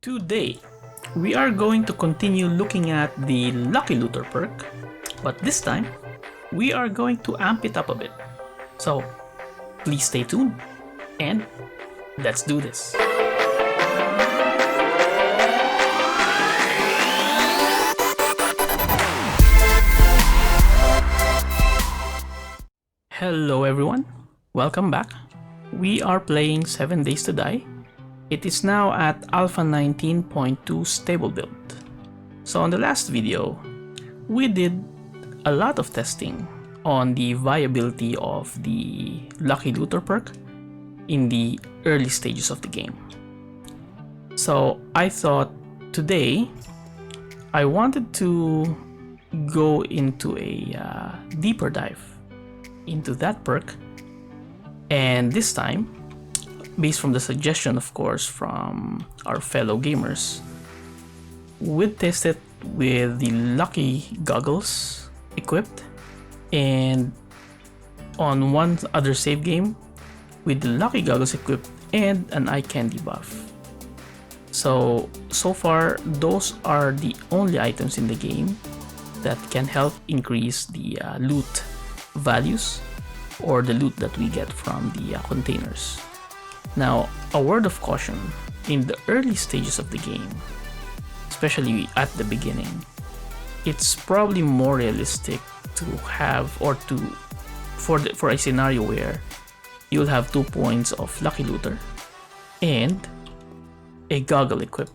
Today, we are going to continue looking at the Lucky Looter perk, but this time, we are going to amp it up a bit. So, please stay tuned, and let's do this. Hello everyone, welcome back. We are playing 7 Days to Die. It is now at Alpha 19.2 stable build. So on the last video, we did a lot of testing on the viability of the Lucky Looter perk in the early stages of the game. So I thought today I wanted to go into a deeper dive into that perk, and this time, based from the suggestion of course from our fellow gamers, we tested with the Lucky Goggles equipped, and on one other save game with the Lucky Goggles equipped and an Eye Kandy Buff. So far those are the only items in the game that can help increase the loot values or the loot that we get from the containers. Now, a word of caution, in the early stages of the game, especially at the beginning, it's probably more realistic to have for a scenario where you'll have 2 points of Lucky Looter and a goggle equipped.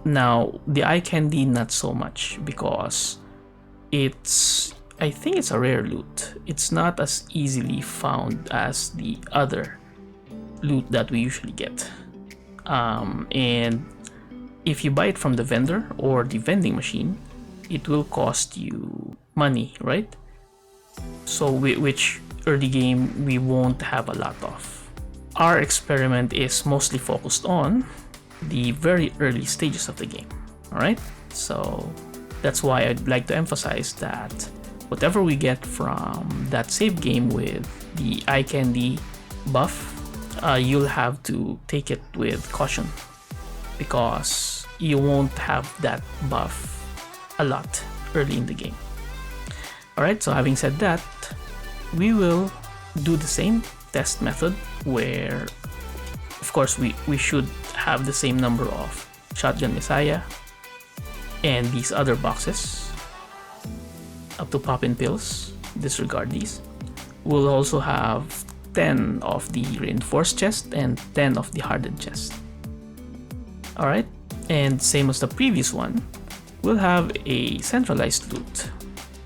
Now, the Eye Kandy not so much, because I think it's a rare loot. It's not as easily found as the other loot that we usually get. And if you buy it from the vendor or the vending machine, it will cost you money, right? So which early game we won't have a lot of. Our experiment is mostly focused on the very early stages of the game. Alright? So that's why I'd like to emphasize that whatever we get from that save game with the Eye Kandy buff, you'll have to take it with caution, because you won't have that buff a lot early in the game. Alright, so having said that, we will do the same test method where, of course, we should have the same number of Shotgun Messiah and these other boxes up to pop-in pills. Disregard these. We'll also have 10 of the reinforced chest and 10 of the hardened chest. Alright, and same as the previous one, we'll have a centralized loot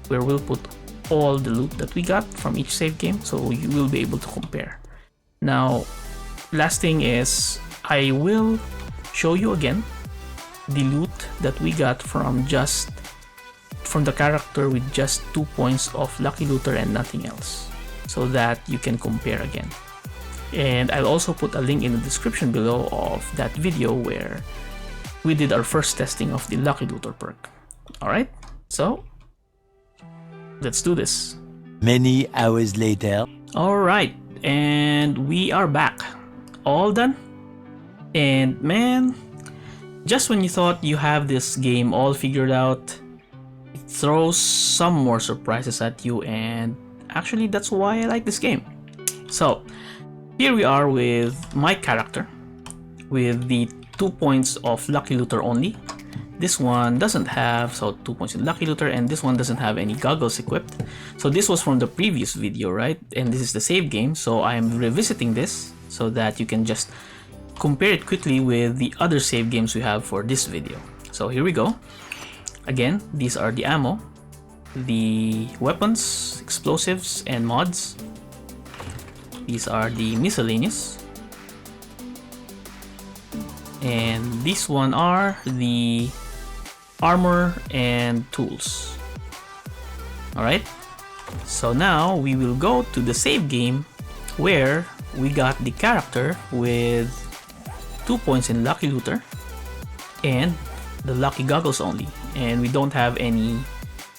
where we'll put all the loot that we got from each save game, so you will be able to compare. Now, last thing is, I will show you again the loot that we got from the character with just 2 points of Lucky Looter and nothing else, so that you can compare again. And I'll also put a link in the description below of that video where we did our first testing of the Lucky Looter perk. Alright, so let's do this. Many hours later. Alright, and we are back. All done? And man, just when you thought you have this game all figured out, it throws some more surprises at you, and actually that's why I like this game. So here we are with my character with the 2 points of Lucky Looter only. This one doesn't have, so 2 points in Lucky Looter, and this one doesn't have any goggles equipped. So this was from the previous video, right? And this is the save game, so I am revisiting this so that you can just compare it quickly with the other save games we have for this video. So here we go. Again, these are the ammo, the weapons, explosives, and mods. These are the miscellaneous. And these one are the armor and tools. Alright, so now we will go to the save game where we got the character with 2 points in Lucky Looter and the Lucky Goggles only, and we don't have any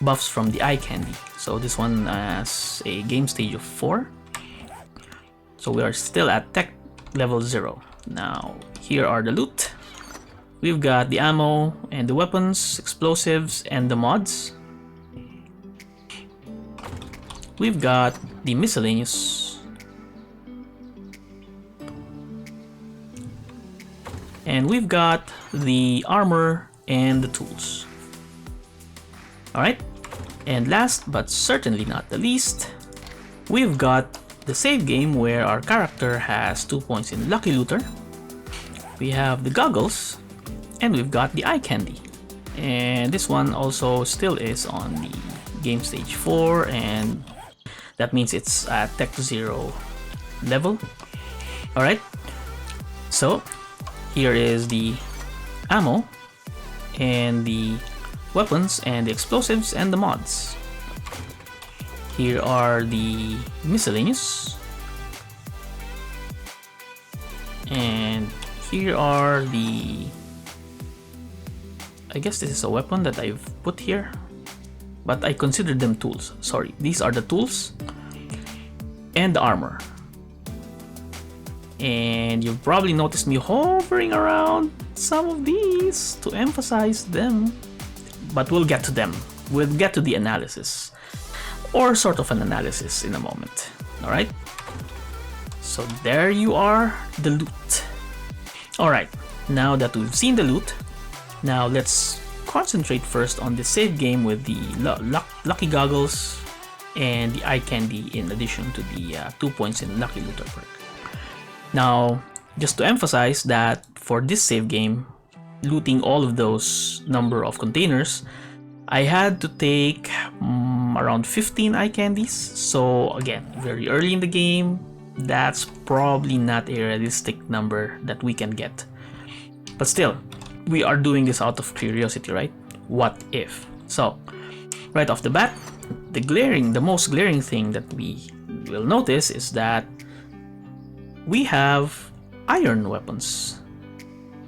buffs from the Eye Kandy. So this one has a game stage of 4. So we are still at tech level 0. Now here are the loot. we've got the ammo and the weapons, explosives, and the mods. We've got the miscellaneous. And we've got the armor and the tools. Alright, and last but certainly not the least, we've got the save game where our character has 2 points in Lucky Looter. We have the goggles, and we've got the eye candy. And this one also still is on the game stage 4, and that means it's at Tech 0 level. Alright, so here is the ammo and the weapons and the explosives and the mods. Here are the miscellaneous. And here are the... I guess this is a weapon that I've put here, but I consider them tools. Sorry, these are the tools and the armor. And you've probably noticed me hovering around some of these to emphasize them, but we'll get to them. We'll get to the analysis, or sort of an analysis, in a moment. Alright? So there you are, the loot. Alright, now that we've seen the loot, now let's concentrate first on the save game with the lucky goggles and the eye candy, in addition to the 2 points in Lucky Looter perk. Now, just to emphasize that for this save game, looting all of those number of containers, I had to take around 15 eye candies. So again, very early in the game, that's probably not a realistic number that we can get. But still, we are doing this out of curiosity, right? What if? So, right off the bat, the most glaring thing that we will notice is that we have iron weapons.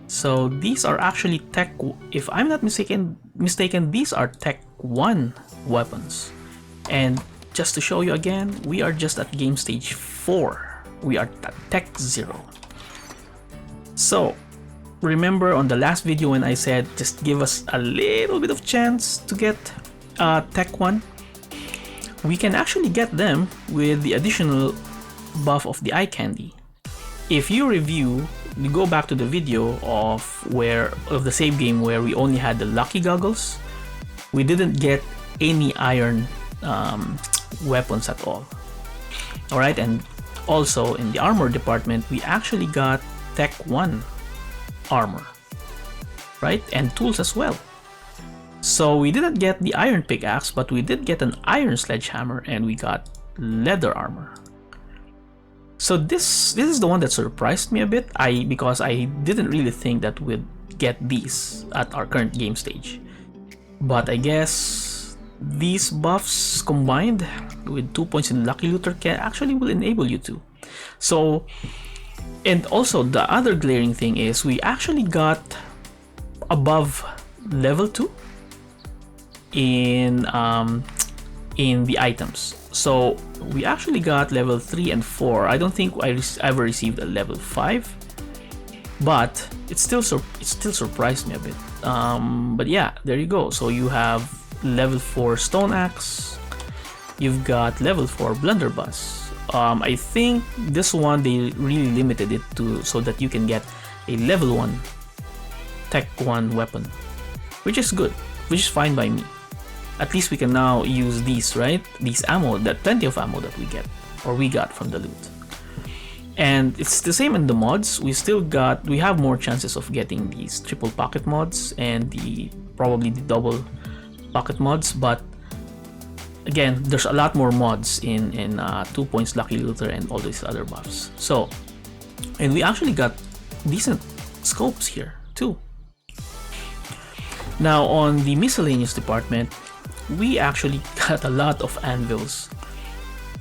So these are actually Tech, if I'm not mistaken, these are Tech 1 weapons. And just to show you again, we are just at game stage 4. We are at Tech 0. So remember on the last video when I said just give us a little bit of chance to get Tech 1? We can actually get them with the additional buff of the eye candy. If you go back to the video of the save game where we only had the lucky goggles, we didn't get any iron weapons at all. Alright, and also in the armor department, we actually got Tech 1 armor, right? And tools as well. So we didn't get the iron pickaxe, but we did get an iron sledgehammer, and we got leather armor. So this is the one that surprised me a bit, because I didn't really think that we'd get these at our current game stage. But I guess these buffs combined with 2 points in Lucky Looter actually will enable you to. So, and also the other glaring thing is we actually got above level 2 in the items. So we actually got level 3 and 4. I don't think I ever received a level 5, but it still surprised me a bit. But yeah, there you go. So you have level 4 stone axe. You've got level 4 blunderbuss. I think this one they really limited it to so that you can get a level 1 Tech 1 weapon, which is good, which is fine by me. At least we can now use these, right? These ammo, that plenty of ammo that we got from the loot. And it's the same in the mods. We have more chances of getting these triple pocket mods and probably the double pocket mods, but again, there's a lot more mods in 2 points Lucky Looter and all these other buffs. So, and we actually got decent scopes here too. Now on the miscellaneous department, we actually got a lot of anvils.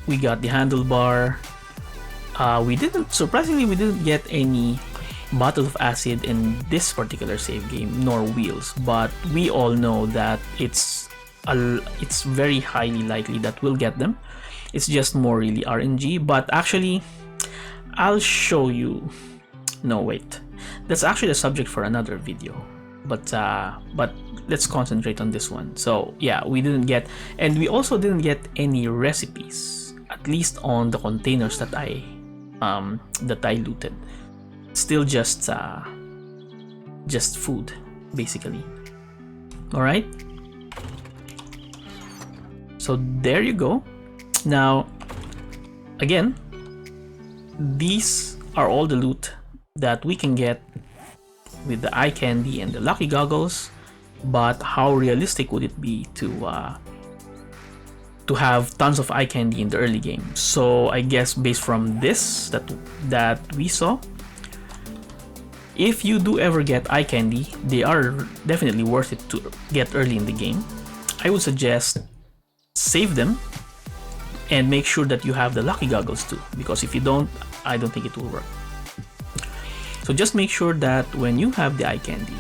We got the handlebar. Surprisingly, we didn't get any bottle of acid in this particular save game, nor wheels. But we all know that it's very highly likely that we'll get them. It's just more really RNG. But actually, I'll show you. No, wait. that's actually a subject for another video, but let's concentrate on this one. So yeah, we didn't get, and we also didn't get any recipes, at least on the containers that I looted. Still just food basically. All right, so there you go. Now again, these are all the loot that we can get with the eye candy and the lucky goggles, but how realistic would it be to have tons of eye candy in the early game? So I guess based from this that we saw, if you do ever get eye candy, they are definitely worth it to get early in the game. I would suggest save them and make sure that you have the lucky goggles too, because if you don't, I don't think it will work. So just make sure that when you have the eye candy,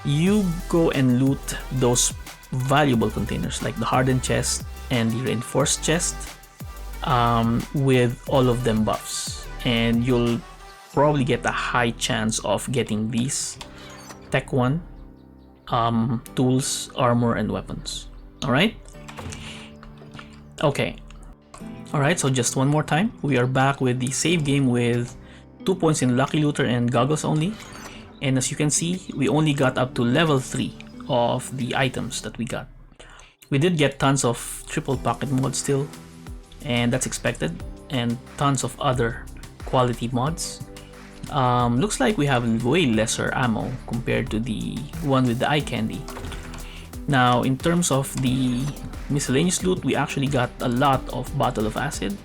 you go and loot those valuable containers like the hardened chest and the reinforced chest with all of them buffs, and you'll probably get a high chance of getting these Tech 1 tools, armor, and weapons. Alright? Okay. Alright, so just one more time. We are back with the save game with 2 points in Lucky Looter and Goggles only. And as you can see, we only got up to level 3 of the items that we got. We did get tons of triple pocket mods still, and that's expected, and tons of other quality mods. Looks like we have way lesser ammo compared to the one with the eye candy. Now, in terms of the miscellaneous loot, we actually got a lot of bottle of acid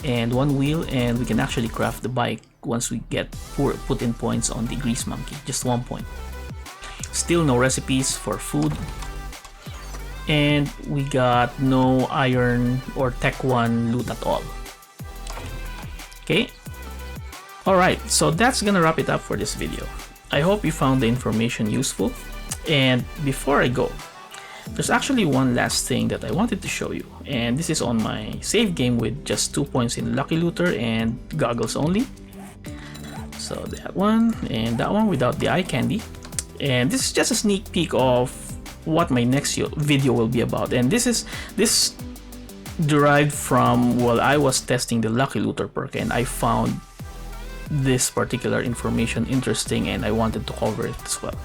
and 1 wheel, and we can actually craft the bike once we get put in points on the grease monkey, just 1 point. Still no recipes for food, and we got no iron or Tech 1 loot at all. Okay, alright, so that's gonna wrap it up for this video. I hope you found the information useful, and before I go, there's actually one last thing that I wanted to show you, and this is on my save game with just 2 points in Lucky Looter and Goggles only. So that one and that one without the eye candy, and this is just a sneak peek of what my next video will be about. And this derived from, well, I was testing the Lucky Looter perk and I found this particular information interesting and I wanted to cover it as well.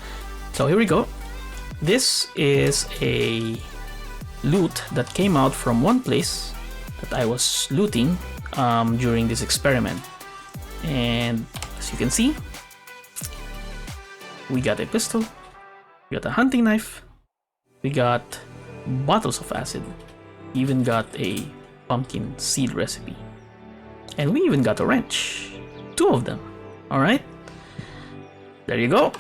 So here we go. This is a loot that came out from one place that I was looting during this experiment, and as you can see, we got a pistol, we got a hunting knife, we got bottles of acid, even got a pumpkin seed recipe, and we even got a wrench, 2 of them. Alright, there you go.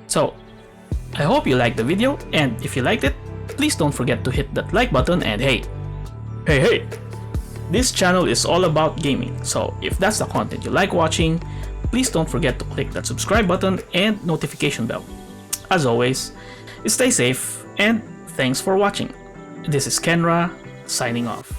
So I hope you liked the video, and if you liked it, please don't forget to hit that like button. And hey, this channel is all about gaming, so if that's the content you like watching, please don't forget to click that subscribe button and notification bell. As always, stay safe and thanks for watching. This is Kenra signing off.